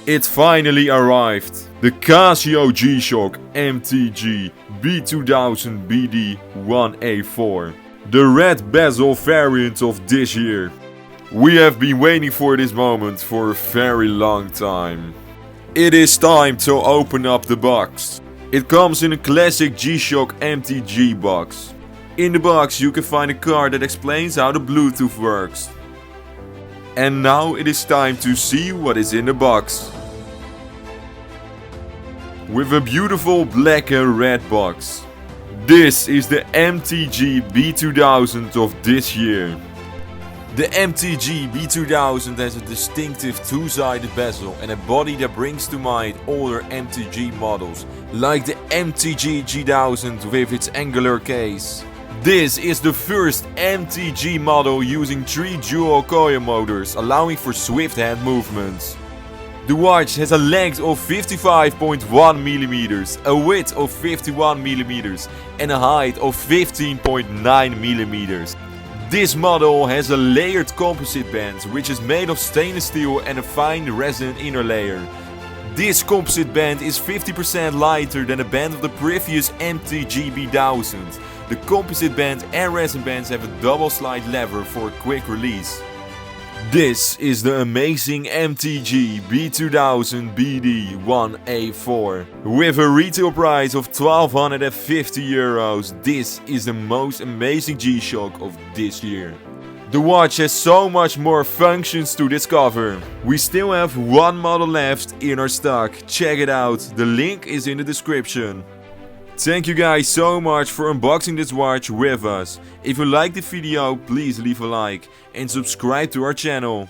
It finally arrived. The Casio G-Shock MTG-B2000BD-1A4. The Red Bezel variant of this year. We have been waiting for this moment for a very long time. It is time to open up the box. It comes in a classic G-Shock MTG box. In the box you can find a card that explains how the Bluetooth works. And now it is time to see what is in the box. With a beautiful black and red box. This is the MTG-B2000 of this year. The MTG-B2000 has a distinctive two-sided bezel and a body that brings to mind older MTG models, like the MTG G-1000 with its angular case. This is the first MTG model using 3 dual coil motors, allowing for swift hand movements. The watch has a length of 55.1mm, a width of 51mm and a height of 15.9mm. This model has a layered composite band, which is made of stainless steel and a fine resin inner layer. This composite band is 50% lighter than the band of the previous MTG-B1000. The composite band and resin bands have a double slide lever for a quick release. This is the amazing MTG-B2000BD-1A4. With a retail price of €1250, this is the most amazing G-Shock of this year. The watch has so much more functions to discover. We still have one model left in our stock. Check it out, the link is in the description. Thank you guys so much for unboxing this watch with us. If you liked the video, please leave a like and subscribe to our channel.